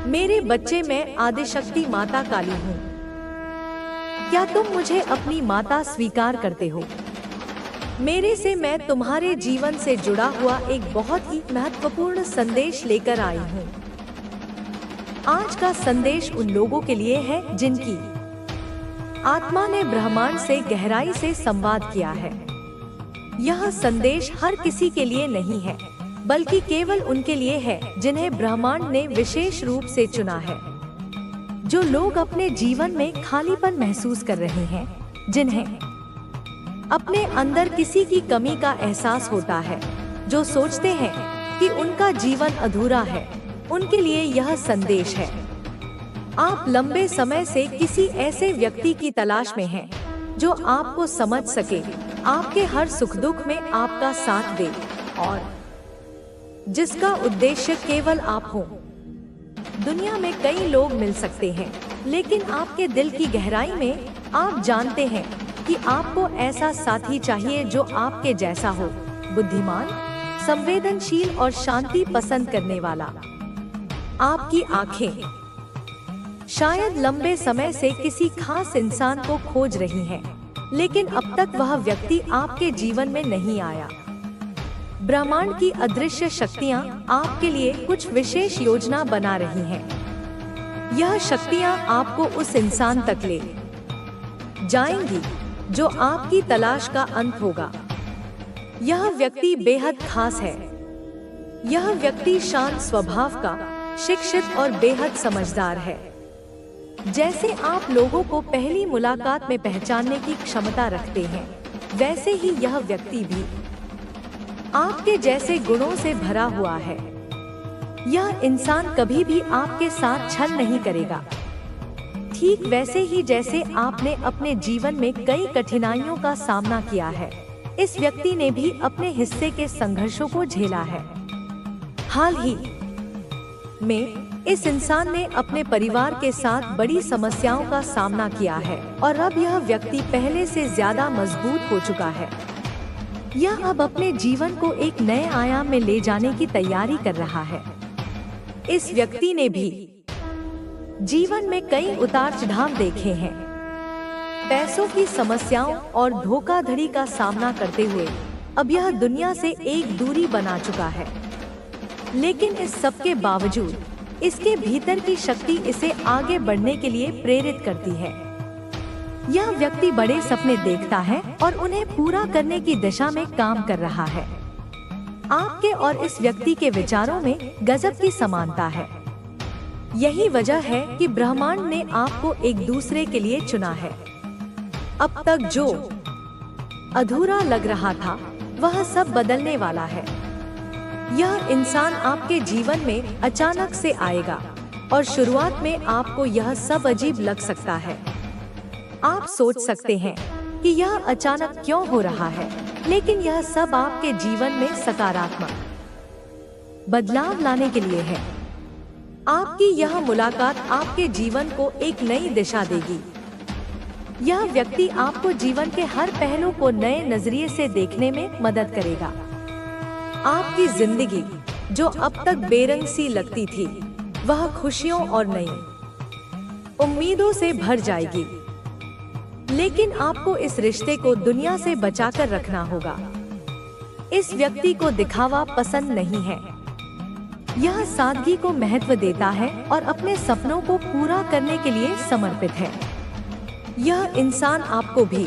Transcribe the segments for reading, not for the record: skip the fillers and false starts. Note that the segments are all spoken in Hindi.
मेरे बच्चे, मैं आदिशक्ति माता काली हूँ। क्या तुम मुझे अपनी माता स्वीकार करते हो? मेरे से मैं तुम्हारे जीवन से जुड़ा हुआ एक बहुत ही महत्वपूर्ण संदेश लेकर आई हूँ। आज का संदेश उन लोगों के लिए है जिनकी आत्मा ने ब्रह्मांड से गहराई से संवाद किया है। यह संदेश हर किसी के लिए नहीं है, बल्कि केवल उनके लिए है जिन्हें ब्रह्मांड ने विशेष रूप से चुना है। जो लोग अपने जीवन में खालीपन महसूस कर रहे हैं, जिन्हें अपने अंदर किसी की कमी का एहसास होता है, जो सोचते हैं कि उनका जीवन अधूरा है, उनके लिए यह संदेश है। आप लंबे समय से किसी ऐसे व्यक्ति की तलाश में हैं, जो आपको समझ सके, आपके हर सुख दुख में आपका साथ दे और जिसका उद्देश्य केवल आप हो। दुनिया में कई लोग मिल सकते हैं, लेकिन आपके दिल की गहराई में आप जानते हैं कि आपको ऐसा साथी चाहिए जो आपके जैसा हो, बुद्धिमान, संवेदनशील और शांति पसंद करने वाला। आपकी आंखें शायद लंबे समय से किसी खास इंसान को खोज रही हैं, लेकिन अब तक वह व्यक्ति आपके जीवन में नहीं आया। ब्रह्मांड की अदृश्य शक्तियाँ आपके लिए कुछ विशेष योजना बना रही हैं। यह शक्तियाँ आपको उस इंसान तक ले जाएंगी जो आपकी तलाश का अंत होगा। यह व्यक्ति बेहद खास है। यह व्यक्ति शांत स्वभाव का, शिक्षित और बेहद समझदार है। जैसे आप लोगों को पहली मुलाकात में पहचानने की क्षमता रखते हैं, वैसे ही यह व्यक्ति भी आपके जैसे गुणों से भरा हुआ है। यह इंसान कभी भी आपके साथ छल नहीं करेगा, ठीक वैसे ही जैसे आपने अपने जीवन में कई कठिनाइयों का सामना किया है। इस व्यक्ति ने भी अपने हिस्से के संघर्षों को झेला है। हाल ही में इस इंसान ने अपने परिवार के साथ बड़ी समस्याओं का सामना किया है और अब यह व्यक्ति पहले से ज्यादा मजबूत हो चुका है। यह अब अपने जीवन को एक नए आयाम में ले जाने की तैयारी कर रहा है। इस व्यक्ति ने भी जीवन में कई उतार चढ़ाव देखे हैं। पैसों की समस्याओं और धोखाधड़ी का सामना करते हुए अब यह दुनिया से एक दूरी बना चुका है। लेकिन इस सब के बावजूद इसके भीतर की शक्ति इसे आगे बढ़ने के लिए प्रेरित करती है। यह व्यक्ति बड़े सपने देखता है और उन्हें पूरा करने की दिशा में काम कर रहा है। आपके और इस व्यक्ति के विचारों में गजब की समानता है। यही वजह है कि ब्रह्मांड ने आपको एक दूसरे के लिए चुना है। अब तक जो अधूरा लग रहा था, वह सब बदलने वाला है। यह इंसान आपके जीवन में अचानक से आएगा और शुरुआत में आपको यह सब अजीब लग सकता है। आप सोच सकते हैं कि यह अचानक क्यों हो रहा है, लेकिन यह सब आपके जीवन में सकारात्मक बदलाव लाने के लिए है। आपकी यह मुलाकात आपके जीवन को एक नई दिशा देगी। यह व्यक्ति आपको जीवन के हर पहलू को नए नजरिए से देखने में मदद करेगा। आपकी जिंदगी जो अब तक बेरंग सी लगती थी, वह खुशियों और नई उम्मीदों से भर जाएगी। लेकिन आपको इस रिश्ते को दुनिया से बचाकर रखना होगा। इस व्यक्ति को दिखावा पसंद नहीं है। यह सादगी को महत्व देता है और अपने सपनों को पूरा करने के लिए समर्पित है। यह इंसान आपको भी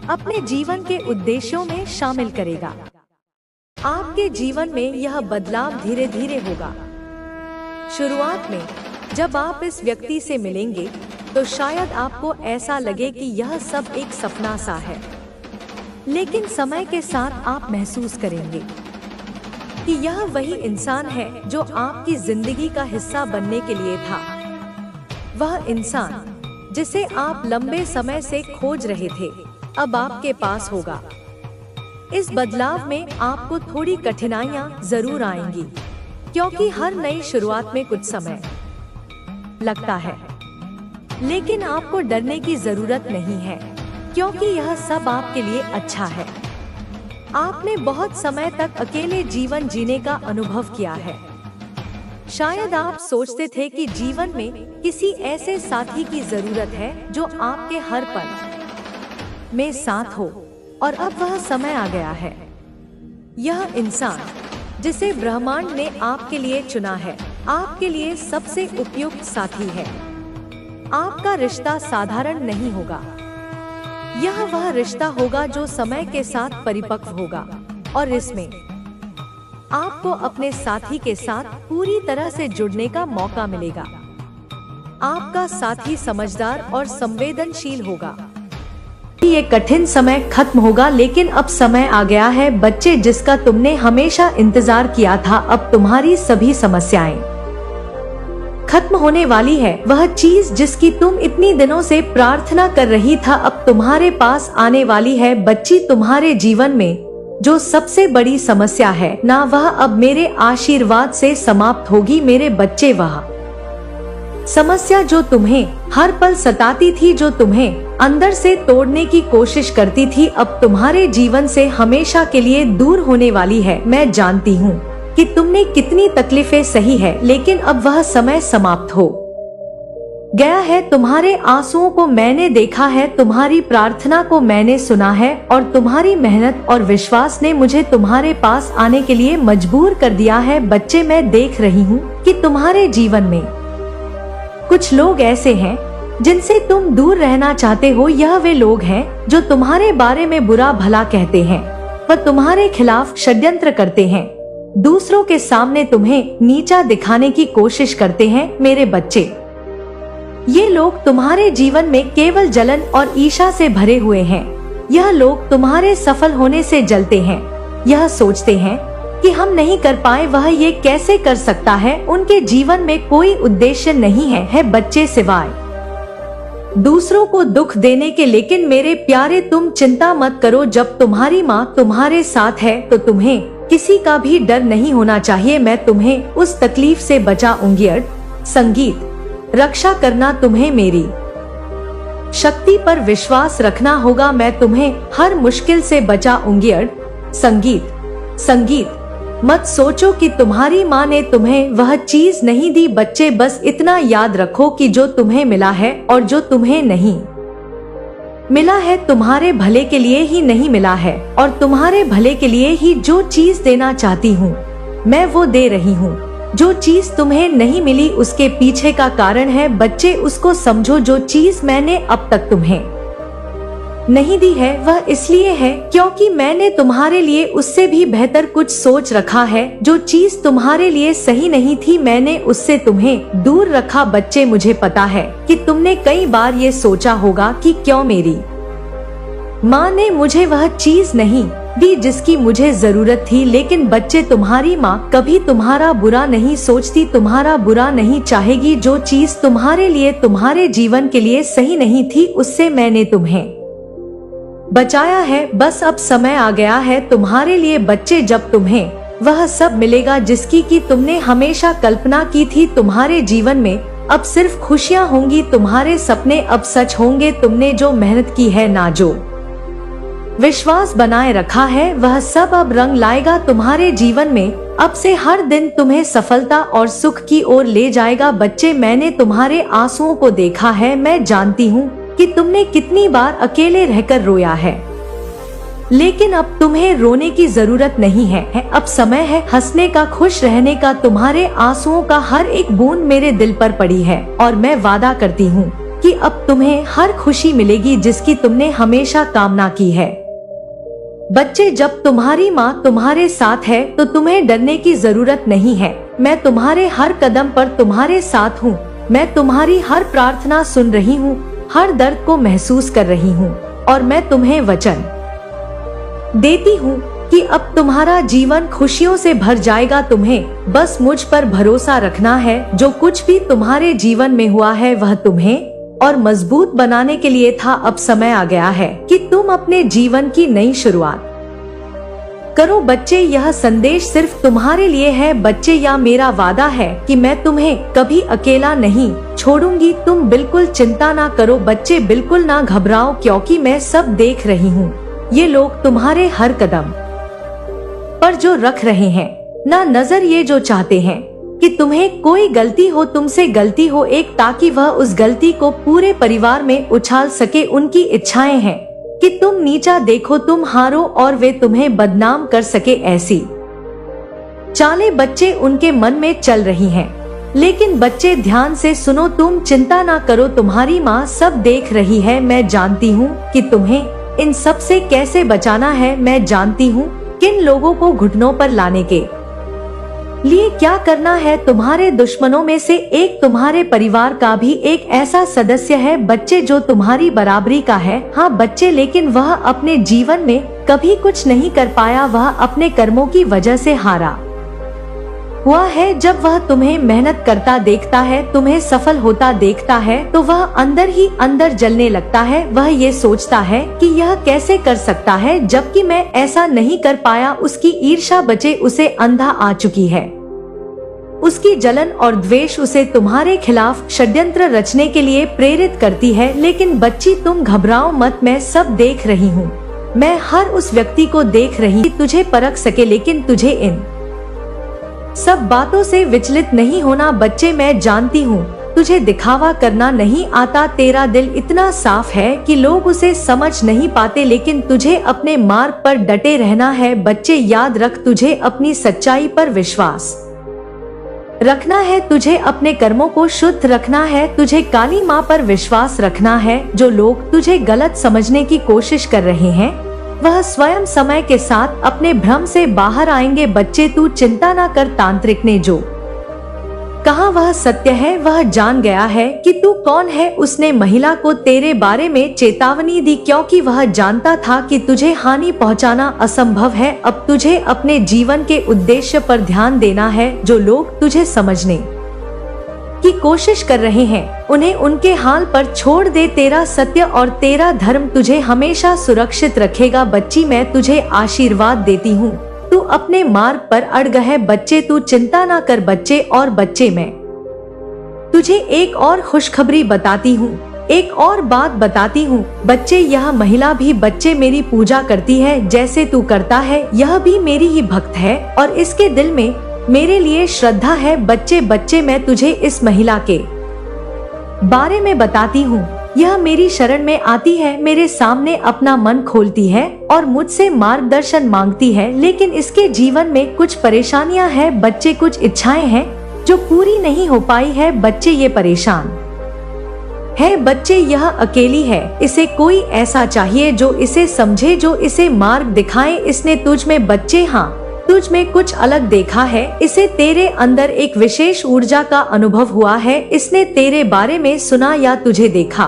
अपने जीवन के उद्देश्यों में शामिल करेगा। आपके जीवन में यह बदलाव धीरे धीरे होगा। शुरुआत में जब आप इस व्यक्ति से मिलेंगे, तो शायद आपको ऐसा लगे कि यह सब एक सपना सा है। लेकिन समय के साथ आप महसूस करेंगे कि यह वही इंसान है जो आपकी जिंदगी का हिस्सा बनने के लिए था। वह इंसान जिसे आप लंबे समय से खोज रहे थे, अब आपके पास होगा। इस बदलाव में आपको थोड़ी कठिनाइयां जरूर आएंगी, क्योंकि हर नई शुरुआत में कुछ समय लगता है। लेकिन आपको डरने की जरूरत नहीं है, क्योंकि यह सब आपके लिए अच्छा है। आपने बहुत समय तक अकेले जीवन जीने का अनुभव किया है। शायद आप सोचते थे कि जीवन में किसी ऐसे साथी की जरूरत है जो आपके हर पल में साथ हो, और अब वह समय आ गया है। यह इंसान जिसे ब्रह्मांड ने आपके लिए चुना है, आपके लिए सबसे उपयुक्त साथी है। आपका रिश्ता साधारण नहीं होगा। यह वह रिश्ता होगा जो समय के साथ परिपक्व होगा, और इसमें आपको अपने साथी के साथ पूरी तरह से जुड़ने का मौका मिलेगा। आपका साथी समझदार और संवेदनशील होगा। ये कठिन समय खत्म होगा, लेकिन अब समय आ गया है बच्चे, जिसका तुमने हमेशा इंतजार किया था। अब तुम्हारी सभी समस्याएं खत्म होने वाली है। वह चीज जिसकी तुम इतनी दिनों से प्रार्थना कर रही था, अब तुम्हारे पास आने वाली है। बच्ची, तुम्हारे जीवन में जो सबसे बड़ी समस्या है ना, वह अब मेरे आशीर्वाद से समाप्त होगी। मेरे बच्चे, वह समस्या जो तुम्हें हर पल सताती थी, जो तुम्हें अंदर से तोड़ने की कोशिश करती थी, अब तुम्हारे जीवन से हमेशा के लिए दूर होने वाली है। मैं जानती हूँ कि तुमने कितनी तकलीफें सही है, लेकिन अब वह समय समाप्त हो गया है। तुम्हारे आंसुओं को मैंने देखा है, तुम्हारी प्रार्थना को मैंने सुना है, और तुम्हारी मेहनत और विश्वास ने मुझे तुम्हारे पास आने के लिए मजबूर कर दिया है। बच्चे, मैं देख रही हूँ कि तुम्हारे जीवन में कुछ लोग ऐसे हैं जिनसे तुम दूर रहना चाहते हो। यह वे लोग हैं जो तुम्हारे बारे में बुरा भला कहते हैं, वह तुम्हारे खिलाफ षड्यंत्र करते हैं, दूसरों के सामने तुम्हें नीचा दिखाने की कोशिश करते हैं। मेरे बच्चे, ये लोग तुम्हारे जीवन में केवल जलन और ईर्ष्या से भरे हुए हैं। यह लोग तुम्हारे सफल होने से जलते हैं। यह सोचते हैं कि हम नहीं कर पाए, वह ये कैसे कर सकता है। उनके जीवन में कोई उद्देश्य नहीं है बच्चे, सिवाय दूसरों को दुख देने के। लेकिन मेरे प्यारे, तुम चिंता मत करो। जब तुम्हारी माँ तुम्हारे साथ है तो तुम्हें किसी का भी डर नहीं होना चाहिए। मैं तुम्हें उस तकलीफ से बचाऊंगी। संगीत, रक्षा करना, तुम्हें मेरी शक्ति पर विश्वास रखना होगा। मैं तुम्हें हर मुश्किल से बचाऊंगी। संगीत, संगीत, मत सोचो कि तुम्हारी माँ ने तुम्हें वह चीज नहीं दी। बच्चे, बस इतना याद रखो कि जो तुम्हें मिला है और जो तुम्हें नहीं मिला है, तुम्हारे भले के लिए ही नहीं मिला है, और तुम्हारे भले के लिए ही जो चीज देना चाहती हूँ मैं वो दे रही हूँ। जो चीज तुम्हें नहीं मिली उसके पीछे का कारण है। बच्चे, उसको समझो। जो चीज मैंने अब तक तुम्हें नहीं दी है, वह इसलिए है क्योंकि मैंने तुम्हारे लिए उससे भी बेहतर कुछ सोच रखा है। जो चीज तुम्हारे लिए सही नहीं थी, मैंने उससे तुम्हें दूर रखा। बच्चे, मुझे पता है कि तुमने कई बार ये सोचा होगा कि क्यों मेरी माँ ने मुझे वह चीज नहीं दी जिसकी मुझे जरूरत थी। लेकिन बच्चे, तुम्हारी माँ कभी तुम्हारा बुरा नहीं सोचती, तुम्हारा बुरा नहीं चाहेगी। जो चीज तुम्हारे लिए, तुम्हारे जीवन के लिए सही नहीं थी, उससे मैंने तुम्हें बचाया है। बस अब समय आ गया है तुम्हारे लिए। बच्चे, जब तुम्हें वह सब मिलेगा जिसकी कि तुमने हमेशा कल्पना की थी, तुम्हारे जीवन में अब सिर्फ खुशियाँ होंगी। तुम्हारे सपने अब सच होंगे। तुमने जो मेहनत की है ना, जो विश्वास बनाए रखा है, वह सब अब रंग लाएगा तुम्हारे जीवन में। अब से हर दिन तुम्हें सफलता और सुख की ओर ले जाएगा। बच्चे, मैंने तुम्हारे आंसुओं को देखा है। मैं जानती हूँ कि तुमने कितनी बार अकेले रहकर रोया है, लेकिन अब तुम्हें रोने की जरूरत नहीं है। अब समय है हंसने का, खुश रहने का। तुम्हारे आंसुओं का हर एक बूंद मेरे दिल पर पड़ी है, और मैं वादा करती हूँ कि अब तुम्हें हर खुशी मिलेगी जिसकी तुमने हमेशा कामना की है। बच्चे, जब तुम्हारी माँ तुम्हारे साथ है तो तुम्हें डरने की जरूरत नहीं है। मैं तुम्हारे हर कदम पर तुम्हारे साथ हूँ। मैं तुम्हारी हर प्रार्थना सुन रही हूँ, हर दर्द को महसूस कर रही हूँ, और मैं तुम्हें वचन देती हूँ कि अब तुम्हारा जीवन खुशियों से भर जाएगा। तुम्हें बस मुझ पर भरोसा रखना है। जो कुछ भी तुम्हारे जीवन में हुआ है वह तुम्हें और मजबूत बनाने के लिए था। अब समय आ गया है कि तुम अपने जीवन की नई शुरुआत करो। बच्चे, यह संदेश सिर्फ तुम्हारे लिए है। बच्चे, या मेरा वादा है कि मैं तुम्हें कभी अकेला नहीं छोड़ूंगी। तुम बिल्कुल चिंता ना करो। बच्चे, बिल्कुल ना घबराओ, क्योंकि मैं सब देख रही हूँ। ये लोग तुम्हारे हर कदम पर जो रख रहे हैं ना नजर, ये जो चाहते हैं कि तुम्हें कोई गलती हो, तुमसे गलती हो एक, ताकि वह उस गलती को पूरे परिवार में उछाल सके। उनकी इच्छाएं हैं कि तुम नीचा देखो, तुम हारो और वे तुम्हें बदनाम कर सके। ऐसी चालें बच्चे उनके मन में चल रही हैं। लेकिन बच्चे ध्यान से सुनो, तुम चिंता ना करो, तुम्हारी माँ सब देख रही है। मैं जानती हूँ कि तुम्हें इन सब से कैसे बचाना है। मैं जानती हूँ किन लोगों को घुटनों पर लाने के लिए क्या करना है। तुम्हारे दुश्मनों में से एक तुम्हारे परिवार का भी एक ऐसा सदस्य है बच्चे जो तुम्हारी बराबरी का है। हाँ बच्चे, लेकिन वह अपने जीवन में कभी कुछ नहीं कर पाया। वह अपने कर्मों की वजह से हारा हुआ है। जब वह तुम्हें मेहनत करता देखता है, तुम्हें सफल होता देखता है, तो वह अंदर ही अंदर जलने लगता है। वह ये सोचता है कि यह कैसे कर सकता है जबकि मैं ऐसा नहीं कर पाया। उसकी ईर्ष्या बचे उसे अंधा आ चुकी है। उसकी जलन और द्वेष उसे तुम्हारे खिलाफ षड्यंत्र रचने के लिए प्रेरित करती है। लेकिन बच्ची, तुम घबराओ मत, मैं सब देख रही हूँ। मैं हर उस व्यक्ति को देख रही, तुझे परख सके, लेकिन तुझे इन सब बातों से विचलित नहीं होना। बच्चे, मैं जानती हूँ तुझे दिखावा करना नहीं आता। तेरा दिल इतना साफ है कि लोग उसे समझ नहीं पाते, लेकिन तुझे अपने मार्ग पर डटे रहना है। बच्चे, याद रख, तुझे अपनी सच्चाई पर विश्वास रखना है, तुझे अपने कर्मों को शुद्ध रखना है, तुझे काली माँ पर विश्वास रखना है। जो लोग तुझे गलत समझने की कोशिश कर रहे हैं, वह स्वयं समय के साथ अपने भ्रम से बाहर आएंगे। बच्चे, तू चिंता ना कर, तांत्रिक ने जो कहा वह सत्य है। वह जान गया है कि तू कौन है। उसने महिला को तेरे बारे में चेतावनी दी क्योंकि वह जानता था कि तुझे हानि पहुंचाना असंभव है। अब तुझे अपने जीवन के उद्देश्य पर ध्यान देना है। जो लोग तुझे समझने की कोशिश कर रहे हैं, उन्हें उनके हाल पर छोड़ दे। तेरा सत्य और तेरा धर्म तुझे हमेशा सुरक्षित रखेगा। बच्ची, मैं तुझे आशीर्वाद देती हूँ, तू अपने मार्ग पर अड़ग है। बच्चे, तू चिंता ना कर। बच्चे, और बच्चे, मैं तुझे एक और खुशखबरी बताती हूँ, एक और बात बताती हूँ। बच्चे, यह महिला भी बच्चे मेरी पूजा करती है जैसे तू करता है। यह भी मेरी ही भक्त है और इसके दिल में मेरे लिए श्रद्धा है। बच्चे, मैं तुझे इस महिला के बारे में बताती हूँ। यह मेरी शरण में आती है, मेरे सामने अपना मन खोलती है और मुझसे मार्गदर्शन मांगती है। लेकिन इसके जीवन में कुछ परेशानियां हैं। बच्चे, कुछ इच्छाएं हैं जो पूरी नहीं हो पाई है। बच्चे, ये परेशान है। बच्चे, यह अकेली है, इसे कोई ऐसा चाहिए जो इसे समझे, जो इसे मार्ग दिखाए। इसने तुझ में, बच्चे, हाँ, तुझ में कुछ अलग देखा है। इसे तेरे अंदर एक विशेष ऊर्जा का अनुभव हुआ है। इसने तेरे बारे में सुना या तुझे देखा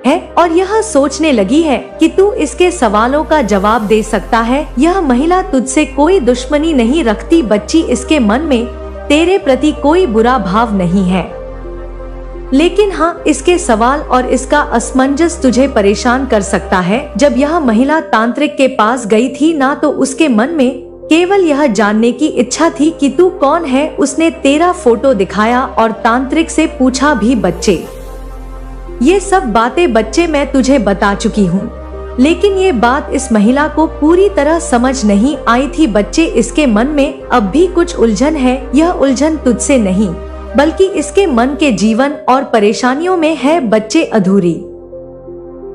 है और यह सोचने लगी है कि तू इसके सवालों का जवाब दे सकता है। यह महिला तुझसे कोई दुश्मनी नहीं रखती। बच्ची, इसके मन में तेरे प्रति कोई बुरा भाव नहीं है, लेकिन हाँ, इसके सवाल और इसका असमंजस तुझे परेशान कर सकता है। जब यह महिला तांत्रिक के पास गई थी ना, तो उसके मन में केवल यह जानने की इच्छा थी कि तू कौन है। उसने तेरा फोटो दिखाया और तांत्रिक से पूछा भी। बच्चे, ये सब बातें बच्चे मैं तुझे बता चुकी हूँ, लेकिन ये बात इस महिला को पूरी तरह समझ नहीं आई थी। बच्चे, इसके मन में अब भी कुछ उलझन है। यह उलझन तुझसे नहीं बल्कि इसके मन के जीवन और परेशानियों में है। बच्चे, अधूरी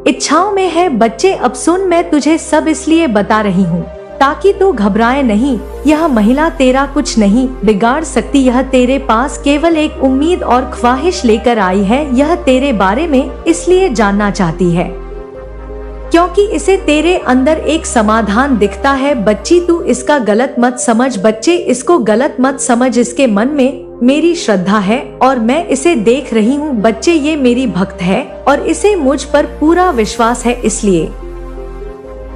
इच्छाओं में है। बच्चे, अब सुन, मैं तुझे सब इसलिए बता रही हूँ ताकि तू घबराए नहीं। यह महिला तेरा कुछ नहीं बिगाड़ सकती। यह तेरे पास केवल एक उम्मीद और ख्वाहिश लेकर आई है। यह तेरे बारे में इसलिए जानना चाहती है क्योंकि इसे तेरे अंदर एक समाधान दिखता है। बच्ची, तू इसका गलत मत समझ। बच्चे, इसको गलत मत समझ। इसके मन में मेरी श्रद्धा है और मैं इसे देख रही हूँ। बच्चे, ये मेरी भक्त है और इसे मुझ पर पूरा विश्वास है। इसलिए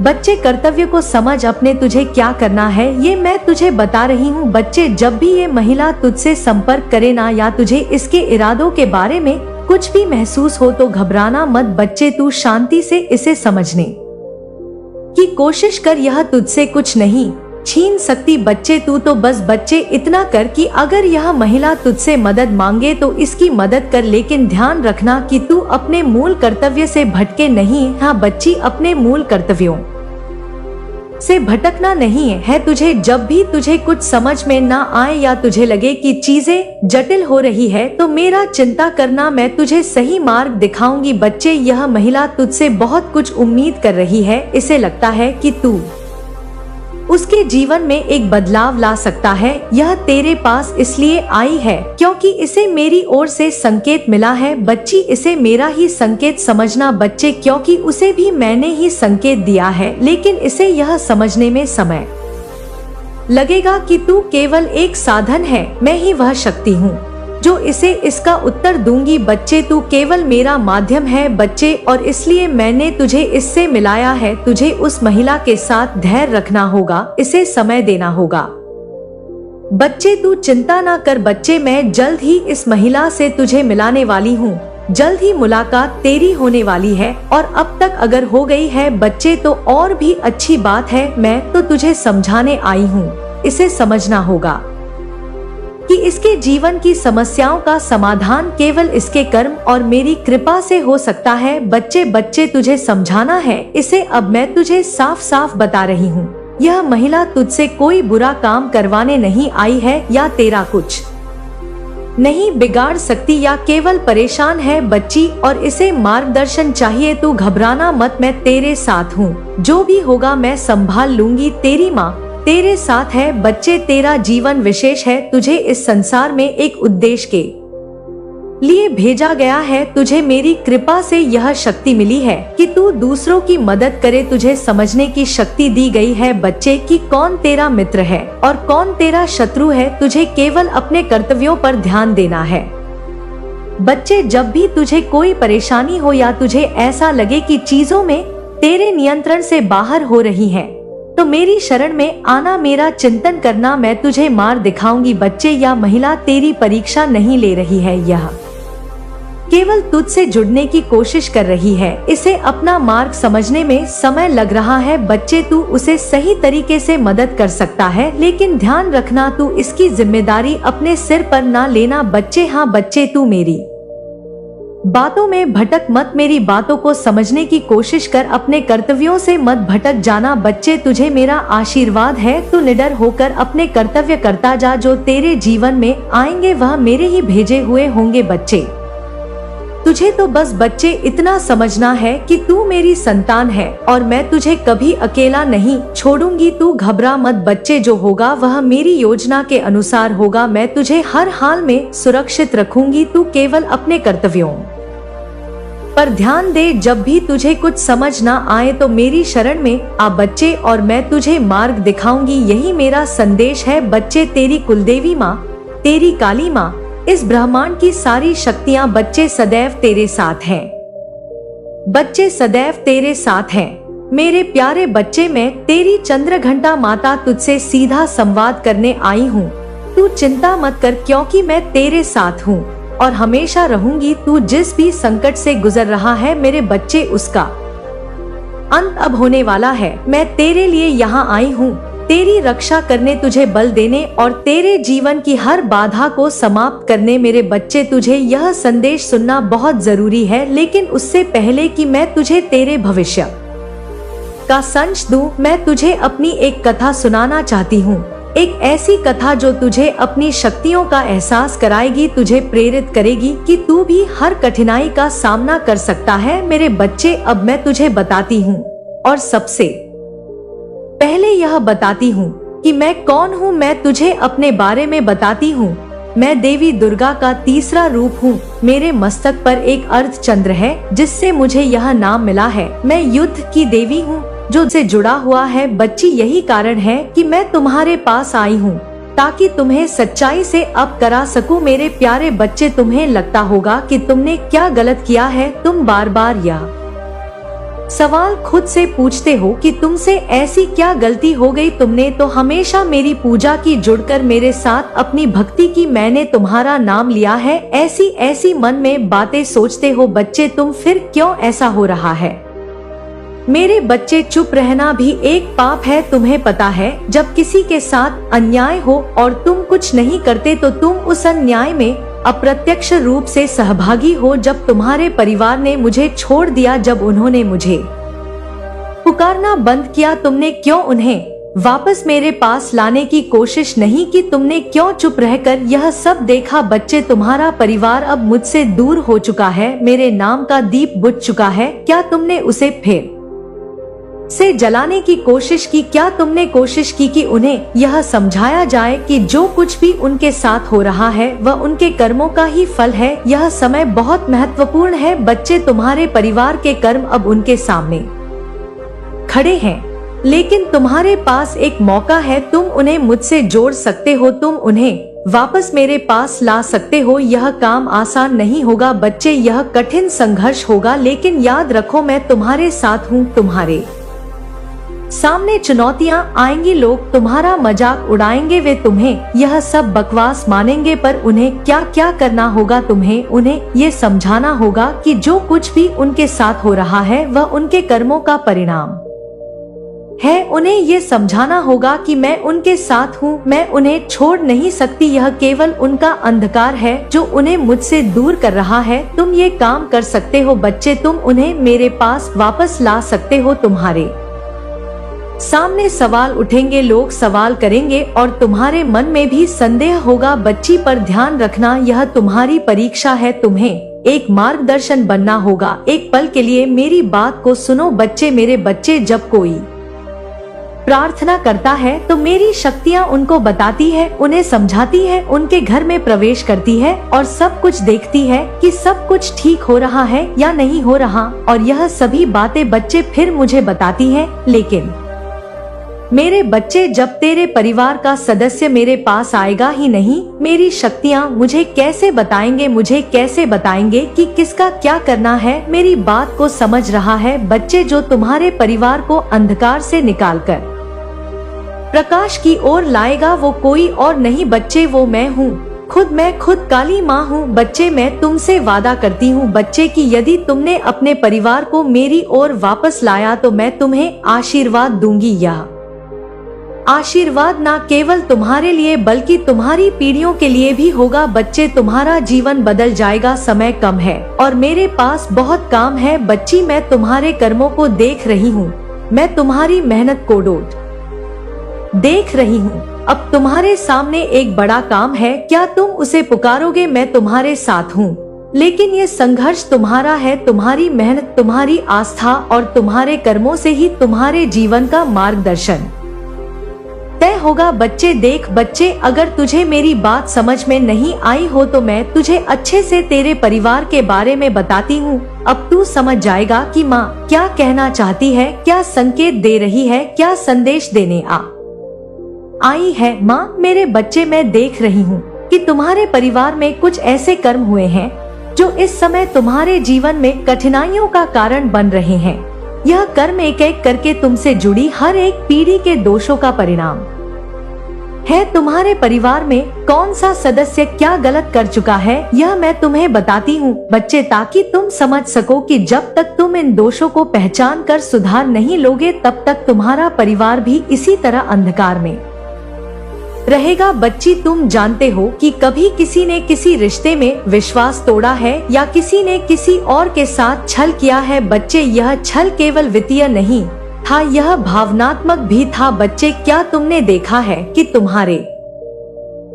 बच्चे, कर्तव्य को समझ, अपने तुझे क्या करना है ये मैं तुझे बता रही हूँ। बच्चे, जब भी ये महिला तुझसे संपर्क करे ना या तुझे इसके इरादों के बारे में कुछ भी महसूस हो तो घबराना मत। बच्चे, तू शांति से इसे समझने की कोशिश कर। यह तुझसे कुछ नहीं छीन सकती। बच्चे, तू तो बच्चे इतना कर कि अगर यह महिला तुझसे मदद मांगे तो इसकी मदद कर, लेकिन ध्यान रखना कि तू अपने मूल कर्तव्य से भटके नहीं। हाँ बच्ची, अपने मूल कर्तव्यों से भटकना नहीं है तुझे। जब भी तुझे कुछ समझ में ना आए या तुझे लगे कि चीजें जटिल हो रही है तो मेरा चिंता करना, मैं तुझे सही मार्ग दिखाऊंगी। बच्चे, यह महिला तुझसे बहुत कुछ उम्मीद कर रही है। इसे लगता है कि तू उसके जीवन में एक बदलाव ला सकता है। यह तेरे पास इसलिए आई है क्योंकि इसे मेरी ओर से संकेत मिला है। बच्ची, इसे मेरा ही संकेत समझना बच्चे, क्योंकि उसे भी मैंने ही संकेत दिया है, लेकिन इसे यह समझने में समय लगेगा कि तू केवल एक साधन है, मैं ही वह शक्ति हूँ जो इसे इसका उत्तर दूंगी। बच्चे, तू केवल मेरा माध्यम है बच्चे, और इसलिए मैंने तुझे इससे मिलाया है। तुझे उस महिला के साथ धैर्य रखना होगा, इसे समय देना होगा। बच्चे, तू चिंता ना कर बच्चे, मैं जल्द ही इस महिला से तुझे मिलाने वाली हूँ। जल्द ही मुलाकात तेरी होने वाली है, और अब तक अगर हो गई है बच्चे तो और भी अच्छी बात है। मैं तो तुझे समझाने आई हूँ, इसे समझना होगा कि इसके जीवन की समस्याओं का समाधान केवल इसके कर्म और मेरी कृपा से हो सकता है। बच्चे, तुझे समझाना है इसे। अब मैं तुझे साफ साफ बता रही हूँ, यह महिला तुझसे कोई बुरा काम करवाने नहीं आई है या तेरा कुछ नहीं बिगाड़ सकती या केवल परेशान है बच्ची, और इसे मार्गदर्शन चाहिए। तू घबराना मत, मैं तेरे साथ हूँ। जो भी होगा मैं संभाल लूंगी। तेरी माँ तेरे साथ है बच्चे। तेरा जीवन विशेष है, तुझे इस संसार में एक उद्देश्य के लिए भेजा गया है। तुझे मेरी कृपा से यह शक्ति मिली है कि तू दूसरों की मदद करे। तुझे समझने की शक्ति दी गई है बच्चे कि कौन तेरा मित्र है और कौन तेरा शत्रु है। तुझे केवल अपने कर्तव्यों पर ध्यान देना है बच्चे। जब भी तुझे कोई परेशानी हो या तुझे ऐसा लगे कि चीजों में तेरे नियंत्रण से बाहर हो रही है, तो मेरी शरण में आना, मेरा चिंतन करना, मैं तुझे मार्ग दिखाऊंगी बच्चे। यह महिला तेरी परीक्षा नहीं ले रही है, यह केवल तुझसे जुड़ने की कोशिश कर रही है। इसे अपना मार्ग समझने में समय लग रहा है बच्चे। तू उसे सही तरीके से मदद कर सकता है, लेकिन ध्यान रखना तू इसकी जिम्मेदारी अपने सिर पर ना लेना बच्चे। हाँ बच्चे, तू मेरी बातों में भटक मत, मेरी बातों को समझने की कोशिश कर, अपने कर्तव्यों से मत भटक जाना बच्चे। तुझे मेरा आशीर्वाद है, तू निडर होकर अपने कर्तव्य करता जा। जो तेरे जीवन में आएंगे वह मेरे ही भेजे हुए होंगे बच्चे। तुझे तो बस बच्चे इतना समझना है कि तू मेरी संतान है और मैं तुझे कभी अकेला नहीं छोड़ूंगी। तू घबरा मत बच्चे, जो होगा वह मेरी योजना के अनुसार होगा। मैं तुझे हर हाल में सुरक्षित रखूंगी। तू केवल अपने कर्तव्यों पर ध्यान दे। जब भी तुझे कुछ समझ ना आए तो मेरी शरण में आ बच्चे, और मैं तुझे मार्ग दिखाऊंगी। यही मेरा संदेश है बच्चे। तेरी कुलदेवी माँ, तेरी काली माँ, इस ब्रह्मांड की सारी शक्तियां बच्चे सदैव तेरे साथ हैं। बच्चे सदैव तेरे साथ हैं। मेरे प्यारे बच्चे, मैं तेरी चंद्रघंटा माता तुझसे सीधा संवाद करने आई हूँ। तू चिंता मत कर, क्योंकि मैं तेरे साथ हूँ और हमेशा रहूंगी। तू जिस भी संकट से गुजर रहा है मेरे बच्चे, उसका अंत अब होने वाला है। मैं तेरे लिए यहाँ आई हूँ, तेरी रक्षा करने, तुझे बल देने और तेरे जीवन की हर बाधा को समाप्त करने। मेरे बच्चे, तुझे यह संदेश सुनना बहुत जरूरी है, लेकिन उससे पहले कि मैं तुझे तेरे भविष्य का संच दूं, मैं तुझे अपनी एक कथा सुनाना चाहती हूँ। एक ऐसी कथा जो तुझे अपनी शक्तियों का एहसास कराएगी, तुझे प्रेरित करेगी कि तू भी हर कठिनाई का सामना कर सकता है। मेरे बच्चे, अब मैं तुझे बताती हूँ, और सबसे पहले यह बताती हूँ कि मैं कौन हूँ। मैं तुझे अपने बारे में बताती हूँ। मैं देवी दुर्गा का तीसरा रूप हूँ। मेरे मस्तक पर एक अर्धचंद्र है, जिससे मुझे यह नाम मिला है। मैं युद्ध की देवी हूँ जो से जुड़ा हुआ है बच्ची। यही कारण है कि मैं तुम्हारे पास आई हूँ, ताकि तुम्हें सच्चाई से अब करा सकूं। मेरे प्यारे बच्चे, तुम्हें लगता होगा कि तुमने क्या गलत किया है। तुम बार बार यह सवाल खुद से पूछते हो कि तुमसे ऐसी क्या गलती हो गई। तुमने तो हमेशा मेरी पूजा की, जुड़कर मेरे साथ अपनी भक्ति की। मैंने तुम्हारा नाम लिया है। ऐसी ऐसी मन में बातें सोचते हो बच्चे, तुम फिर क्यों ऐसा हो रहा है। मेरे बच्चे, चुप रहना भी एक पाप है। तुम्हें पता है, जब किसी के साथ अन्याय हो और तुम कुछ नहीं करते तो तुम उस अन्याय में अप्रत्यक्ष रूप से सहभागी हो। जब तुम्हारे परिवार ने मुझे छोड़ दिया, जब उन्होंने मुझे पुकारना बंद किया? तुमने क्यों उन्हें वापस मेरे पास लाने की कोशिश नहीं की? तुमने क्यों चुप रहकर यह सब देखा? बच्चे, तुम्हारा परिवार अब मुझसे दूर हो चुका है, मेरे नाम का दीप बुझ चुका है। क्या तुमने उसे फिर से जलाने की कोशिश की? क्या तुमने कोशिश की कि उन्हें यह समझाया जाए कि जो कुछ भी उनके साथ हो रहा है वह उनके कर्मों का ही फल है? यह समय बहुत महत्वपूर्ण है बच्चे, तुम्हारे परिवार के कर्म अब उनके सामने खड़े हैं, लेकिन तुम्हारे पास एक मौका है। तुम उन्हें मुझसे जोड़ सकते हो, तुम उन्हें वापस मेरे पास ला सकते हो। यह काम आसान नहीं होगा बच्चे, यह कठिन संघर्ष होगा, लेकिन याद रखो मैं तुम्हारे साथ हूँ। तुम्हारे सामने चुनौतियाँ आएंगी, लोग तुम्हारा मजाक उड़ाएंगे, वे तुम्हें यह सब बकवास मानेंगे, पर उन्हें क्या क्या करना होगा? तुम्हें उन्हें ये समझाना होगा कि जो कुछ भी उनके साथ हो रहा है वह उनके कर्मों का परिणाम है। उन्हें ये समझाना होगा कि मैं उनके साथ हूँ, मैं उन्हें छोड़ नहीं सकती, यह केवल उनका अंधकार है जो उन्हें मुझसे दूर कर रहा है। तुम ये काम कर सकते हो बच्चे, तुम उन्हें मेरे पास वापस ला सकते हो। तुम्हारे सामने सवाल उठेंगे, लोग सवाल करेंगे और तुम्हारे मन में भी संदेह होगा बच्ची, पर ध्यान रखना यह तुम्हारी परीक्षा है, तुम्हें एक मार्गदर्शन बनना होगा। एक पल के लिए मेरी बात को सुनो बच्चे, मेरे बच्चे, जब कोई प्रार्थना करता है तो मेरी शक्तियाँ उनको बताती है, उन्हें समझाती है, उनके घर में प्रवेश करती है और सब कुछ देखती है कि सब कुछ ठीक हो रहा है या नहीं हो रहा, और यह सभी बातें बच्चे फिर मुझे बताती हैं। लेकिन मेरे बच्चे, जब तेरे परिवार का सदस्य मेरे पास आएगा ही नहीं, मेरी शक्तियाँ मुझे कैसे बताएंगे, मुझे कैसे बताएंगे कि किसका क्या करना है? मेरी बात को समझ रहा है बच्चे? जो तुम्हारे परिवार को अंधकार से निकालकर प्रकाश की ओर लाएगा वो कोई और नहीं बच्चे, वो मैं हूँ खुद। मैं खुद काली माँ हूँ बच्चे। मैं तुमसे वादा करती हूँ बच्चे कि यदि तुमने अपने परिवार को मेरी ओर वापस लाया तो मैं तुम्हें आशीर्वाद दूंगी। यह आशीर्वाद न केवल तुम्हारे लिए बल्कि तुम्हारी पीढ़ियों के लिए भी होगा बच्चे। तुम्हारा जीवन बदल जाएगा। समय कम है और मेरे पास बहुत काम है बच्ची। मैं तुम्हारे कर्मों को देख रही हूँ, मैं तुम्हारी मेहनत को देख रही हूँ। अब तुम्हारे सामने एक बड़ा काम है, क्या तुम उसे पुकारोगे? मैं तुम्हारे साथ हूँ, लेकिन ये संघर्ष तुम्हारा है। तुम्हारी मेहनत, तुम्हारी आस्था और तुम्हारे कर्मों से ही तुम्हारे जीवन का मार्गदर्शन तय होगा बच्चे। देख बच्चे, अगर तुझे मेरी बात समझ में नहीं आई हो तो मैं तुझे अच्छे से तेरे परिवार के बारे में बताती हूँ। अब तू समझ जाएगा कि माँ क्या कहना चाहती है, क्या संकेत दे रही है, क्या संदेश देने आई है। माँ, मेरे बच्चे, मैं देख रही हूँ कि तुम्हारे परिवार में कुछ ऐसे कर्म हुए हैं जो इस समय तुम्हारे जीवन में कठिनाइयों का कारण बन रहे हैं। यह कर्म एक एक करके तुमसे जुड़ी हर एक पीढ़ी के दोषों का परिणाम है। तुम्हारे परिवार में कौन सा सदस्य क्या गलत कर चुका है यह मैं तुम्हें बताती हूँ बच्चे, ताकि तुम समझ सको कि जब तक तुम इन दोषों को पहचान कर सुधार नहीं लोगे तब तक तुम्हारा परिवार भी इसी तरह अंधकार में रहेगा। बच्ची, तुम जानते हो कि कभी किसी ने किसी रिश्ते में विश्वास तोड़ा है या किसी ने किसी और के साथ छल किया है बच्चे। यह छल केवल वित्तीय नहीं था, यह भावनात्मक भी था बच्चे। क्या तुमने देखा है कि तुम्हारे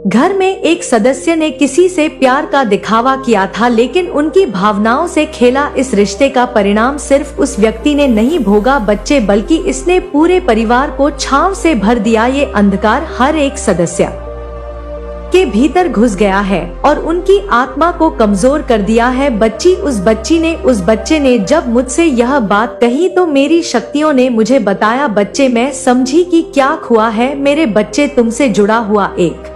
घर में एक सदस्य ने किसी से प्यार का दिखावा किया था, लेकिन उनकी भावनाओं से खेला? इस रिश्ते का परिणाम सिर्फ उस व्यक्ति ने नहीं भोगा बच्चे, बल्कि इसने पूरे परिवार को छांव से भर दिया। ये अंधकार हर एक सदस्य के भीतर घुस गया है और उनकी आत्मा को कमजोर कर दिया है बच्ची। उस बच्चे ने जब मुझसे यह बात कही तो मेरी शक्तियों ने मुझे बताया बच्चे। मैं समझी कि क्या हुआ है। मेरे बच्चे, तुमसे जुड़ा हुआ एक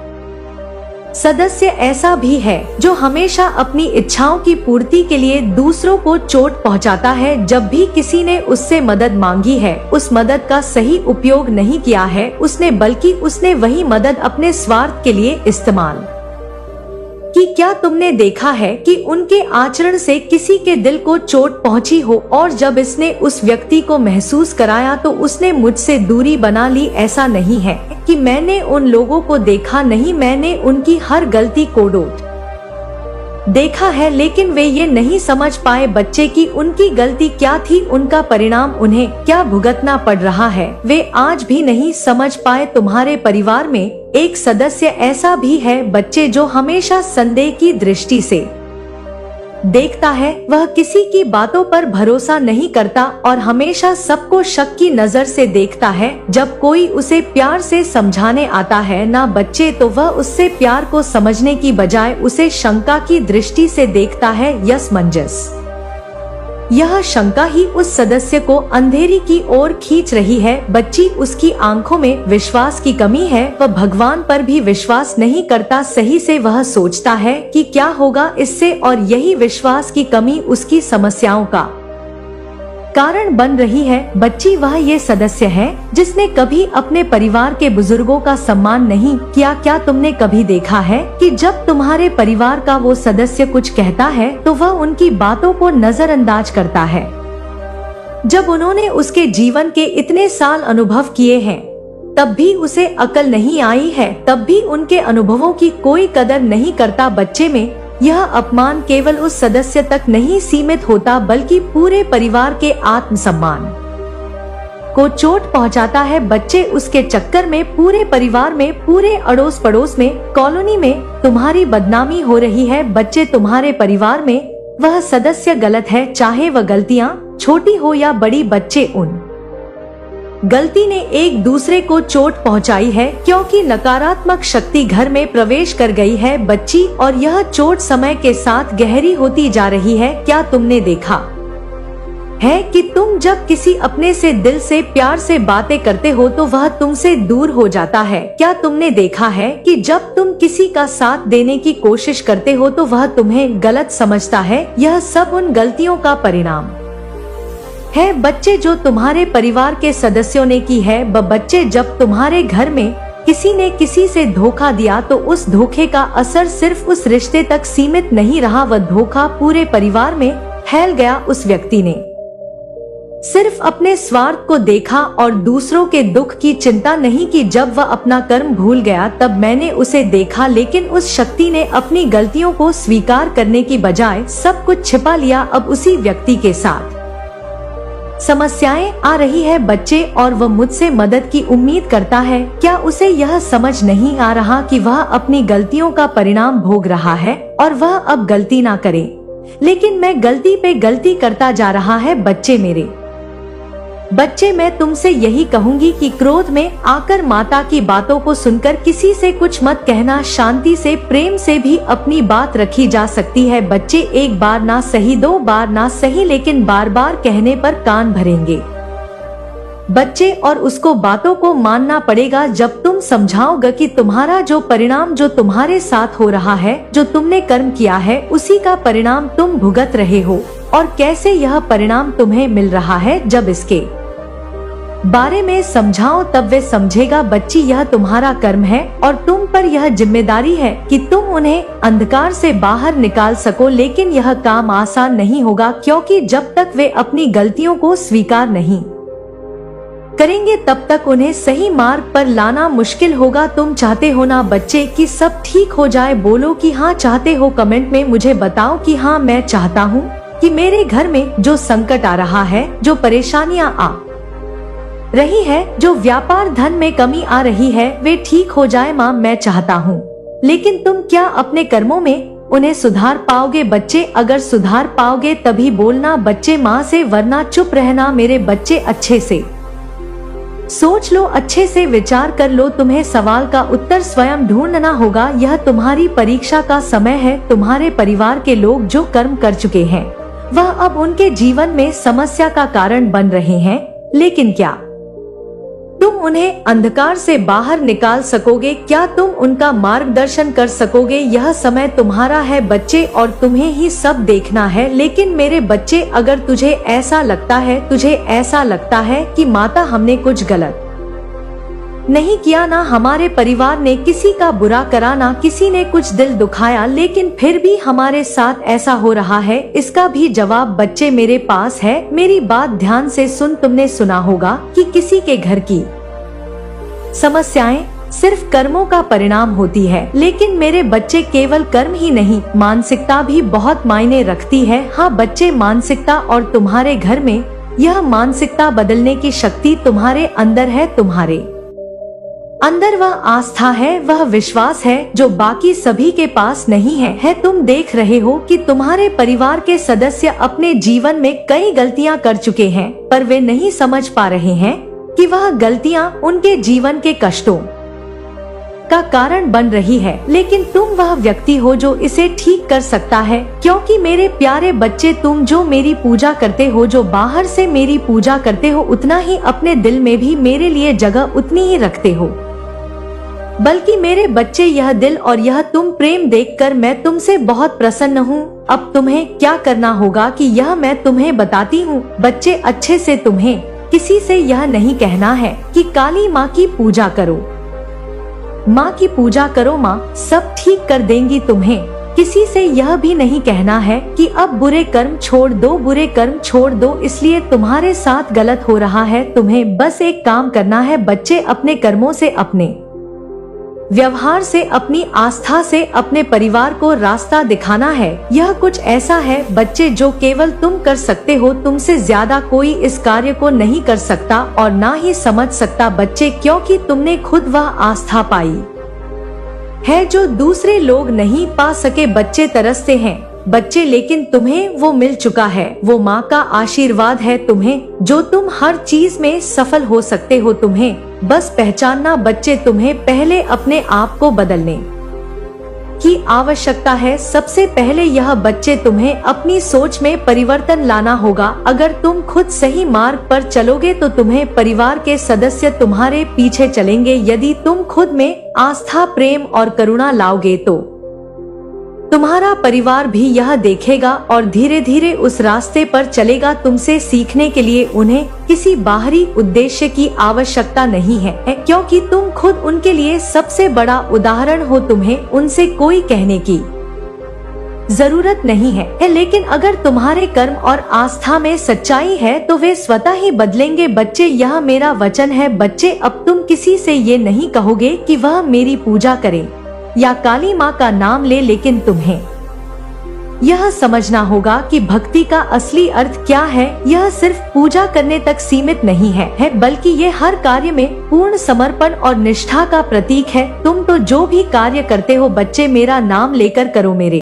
सदस्य ऐसा भी है जो हमेशा अपनी इच्छाओं की पूर्ति के लिए दूसरों को चोट पहुंचाता है। जब भी किसी ने उससे मदद मांगी है, उस मदद का सही उपयोग नहीं किया है बल्कि उसने वही मदद अपने स्वार्थ के लिए इस्तेमाल की। क्या तुमने देखा है कि उनके आचरण से किसी के दिल को चोट पहुंची हो और जब इसने उस व्यक्ति को महसूस कराया तो उसने मुझसे दूरी बना ली? ऐसा नहीं है कि मैंने उन लोगों को देखा नहीं, मैंने उनकी हर गलती को देखा है, लेकिन वे ये नहीं समझ पाए बच्चे की उनकी गलती क्या थी, उनका परिणाम उन्हें क्या भुगतना पड़ रहा है। वे आज भी नहीं समझ पाए तुम्हारे परिवार में एक सदस्य ऐसा भी है बच्चे जो हमेशा संदेह की दृष्टि से देखता है। वह किसी की बातों पर भरोसा नहीं करता और हमेशा सबको शक की नजर से देखता है। जब कोई उसे प्यार से समझाने आता है ना बच्चे, तो वह उससे प्यार को समझने की बजाय उसे शंका की दृष्टि से देखता है। यसमंजस, यह शंका ही उस सदस्य को अंधेरी की ओर खींच रही है। बच्ची, उसकी आंखों में विश्वास की कमी है। वह भगवान पर भी विश्वास नहीं करता सही से। वह सोचता है कि क्या होगा इससे, और यही विश्वास की कमी उसकी समस्याओं का कारण बन रही है। बच्ची, वह ये सदस्य है जिसने कभी अपने परिवार के बुजुर्गों का सम्मान नहीं किया। क्या तुमने कभी देखा है कि जब तुम्हारे परिवार का वो सदस्य कुछ कहता है तो वह उनकी बातों को नजरअंदाज करता है? जब उन्होंने उसके जीवन के इतने साल अनुभव किए हैं तब भी उसे अकल नहीं आई है, तब भी उनके अनुभवों की कोई कदर नहीं करता। बच्चे में यह अपमान केवल उस सदस्य तक नहीं सीमित होता बल्कि पूरे परिवार के आत्मसम्मान को चोट पहुंचाता है। बच्चे, उसके चक्कर में पूरे परिवार में, पूरे अड़ोस पड़ोस में, कॉलोनी में तुम्हारी बदनामी हो रही है। बच्चे, तुम्हारे परिवार में वह सदस्य गलत है, चाहे वह गलतियां छोटी हो या बड़ी। बच्चे, उन गलती ने एक दूसरे को चोट पहुंचाई है क्योंकि नकारात्मक शक्ति घर में प्रवेश कर गई है बच्ची, और यह चोट समय के साथ गहरी होती जा रही है। क्या तुमने देखा है कि तुम जब किसी अपने से दिल से प्यार से बातें करते हो तो वह तुमसे दूर हो जाता है? क्या तुमने देखा है कि जब तुम किसी का साथ देने की कोशिश करते हो तो वह तुम्हें गलत समझता है? यह सब उन गलतियों का परिणाम है बच्चे जो तुम्हारे परिवार के सदस्यों ने की है। बच्चे, जब तुम्हारे घर में किसी ने किसी से धोखा दिया तो उस धोखे का असर सिर्फ उस रिश्ते तक सीमित नहीं रहा, वह धोखा पूरे परिवार में फैल गया। उस व्यक्ति ने सिर्फ अपने स्वार्थ को देखा और दूसरों के दुख की चिंता नहीं की। जब वह अपना कर्म भूल गया तब मैंने उसे देखा, लेकिन उस शक्ति ने अपनी गलतियों को स्वीकार करने की बजाय सब कुछ छिपा लिया। अब उसी व्यक्ति के साथ समस्याएं आ रही है बच्चे, और वह मुझसे मदद की उम्मीद करता है। क्या उसे यह समझ नहीं आ रहा कि वह अपनी गलतियों का परिणाम भोग रहा है और वह अब गलती ना करे, लेकिन मैं गलती पे गलती करता जा रहा है? बच्चे मेरे, बच्चे, मैं तुमसे यही कहूंगी कि क्रोध में आकर माता की बातों को सुनकर किसी से कुछ मत कहना। शांति से, प्रेम से भी अपनी बात रखी जा सकती है। बच्चे, एक बार ना सही, दो बार ना सही, लेकिन बार बार कहने पर कान भरेंगे बच्चे, और उसको बातों को मानना पड़ेगा। जब तुम समझाओगे कि तुम्हारा जो परिणाम जो तुम्हारे साथ हो रहा है, जो तुमने कर्म किया है, उसी का परिणाम तुम भुगत रहे हो और कैसे यह परिणाम तुम्हें मिल रहा है, जब इसके बारे में समझाओ तब वे समझेगा। बच्ची, यह तुम्हारा कर्म है और तुम पर यह जिम्मेदारी है कि तुम उन्हें अंधकार से बाहर निकाल सको, लेकिन यह काम आसान नहीं होगा क्योंकि जब तक वे अपनी गलतियों को स्वीकार नहीं करेंगे तब तक उन्हें सही मार्ग पर लाना मुश्किल होगा। तुम चाहते हो ना बच्चे कि सब ठीक हो जाए? बोलो कि हाँ चाहते हो। कमेंट में मुझे बताओ कि हाँ मैं चाहता हूँ कि मेरे घर में जो संकट आ रहा है, जो परेशानियाँ आ रही है, जो व्यापार धन में कमी आ रही है, वे ठीक हो जाए। माँ, मैं चाहता हूँ, लेकिन तुम क्या अपने कर्मों में उन्हें सुधार पाओगे? बच्चे, अगर सुधार पाओगे तभी बोलना बच्चे माँ से, वरना चुप रहना। मेरे बच्चे, अच्छे से सोच लो, अच्छे से विचार कर लो। तुम्हें सवाल का उत्तर स्वयं ढूंढना होगा। यह तुम्हारी परीक्षा का समय है। तुम्हारे परिवार के लोग जो कर्म कर चुके हैं वह अब उनके जीवन में समस्या का कारण बन रहे हैं, लेकिन क्या तुम उन्हें अंधकार से बाहर निकाल सकोगे? क्या तुम उनका मार्गदर्शन कर सकोगे? यह समय तुम्हारा है बच्चे, और तुम्हें ही सब देखना है। लेकिन मेरे बच्चे, अगर तुझे ऐसा लगता है कि माता हमने कुछ गलत नहीं किया, ना हमारे परिवार ने किसी का बुरा करा, ना किसी ने कुछ दिल दुखाया, लेकिन फिर भी हमारे साथ ऐसा हो रहा है, इसका भी जवाब बच्चे मेरे पास है। मेरी बात ध्यान से सुन। तुमने सुना होगा कि किसी के घर की समस्याएं सिर्फ कर्मों का परिणाम होती है। लेकिन मेरे बच्चे, केवल कर्म ही नहीं, मानसिकता भी बहुत मायने रखती है। हाँ बच्चे, मानसिकता, और तुम्हारे घर में यह मानसिकता बदलने की शक्ति तुम्हारे अंदर है। तुम्हारे अंदर वह आस्था है, वह विश्वास है जो बाकी सभी के पास नहीं है। तुम देख रहे हो कि तुम्हारे परिवार के सदस्य अपने जीवन में कई गलतियां कर चुके हैं, पर वे नहीं समझ पा रहे हैं कि वह गलतियां उनके जीवन के कष्टों का कारण बन रही है। लेकिन तुम वह व्यक्ति हो जो इसे ठीक कर सकता है, क्योंकि मेरे प्यारे बच्चे, तुम जो मेरी पूजा करते हो, जो बाहर से मेरी पूजा करते हो, उतना ही अपने दिल में भी मेरे लिए जगह उतनी ही रखते हो। बल्कि मेरे बच्चे, यह दिल और यह तुम प्रेम देखकर मैं तुमसे बहुत प्रसन्न हूँ। अब तुम्हें क्या करना होगा कि यह मैं तुम्हें बताती हूँ। बच्चे, अच्छे से तुम्हें किसी से यह नहीं कहना है कि काली माँ की पूजा करो, माँ की पूजा करो, माँ सब ठीक कर देंगी। तुम्हें किसी से यह भी नहीं कहना है कि अब बुरे कर्म छोड़ दो, बुरे कर्म छोड़ दो, इसलिए तुम्हारे साथ गलत हो रहा है। तुम्हें बस एक काम करना है बच्चे, अपने कर्मों से, अपने व्यवहार से, अपनी आस्था से अपने परिवार को रास्ता दिखाना है। यह कुछ ऐसा है बच्चे जो केवल तुम कर सकते हो, तुमसे ज्यादा कोई इस कार्य को नहीं कर सकता और ना ही समझ सकता बच्चे, क्योंकि तुमने खुद वह आस्था पाई है जो दूसरे लोग नहीं पा सके। बच्चे तरसते हैं बच्चे, लेकिन तुम्हें वो मिल चुका है, वो माँ का आशीर्वाद है तुम्हें, जो तुम हर चीज में सफल हो सकते हो। तुम्हें बस पहचानना बच्चे, तुम्हें पहले अपने आप को बदलने की आवश्यकता है। सबसे पहले यह बच्चे, तुम्हें अपनी सोच में परिवर्तन लाना होगा। अगर तुम खुद सही मार्ग पर चलोगे तो तुम्हें परिवार के सदस्य तुम्हारे पीछे चलेंगे। यदि तुम खुद में आस्था, प्रेम और करुणा लाओगे तो तुम्हारा परिवार भी यह देखेगा और धीरे धीरे उस रास्ते पर चलेगा। तुमसे सीखने के लिए उन्हें किसी बाहरी उद्देश्य की आवश्यकता नहीं है, क्योंकि तुम खुद उनके लिए सबसे बड़ा उदाहरण हो। तुम्हें उनसे कोई कहने की जरूरत नहीं है। लेकिन अगर तुम्हारे कर्म और आस्था में सच्चाई है तो वे स्वतः ही बदलेंगे। बच्चे, यह मेरा वचन है बच्चे, अब तुम किसी से ये नहीं कहोगे कि वह मेरी पूजा करे या काली माँ का नाम ले, लेकिन तुम्हें यह समझना होगा कि भक्ति का असली अर्थ क्या है। यह सिर्फ पूजा करने तक सीमित नहीं है, बल्कि ये हर कार्य में पूर्ण समर्पण और निष्ठा का प्रतीक है। तुम तो जो भी कार्य करते हो बच्चे, मेरा नाम लेकर करो, मेरे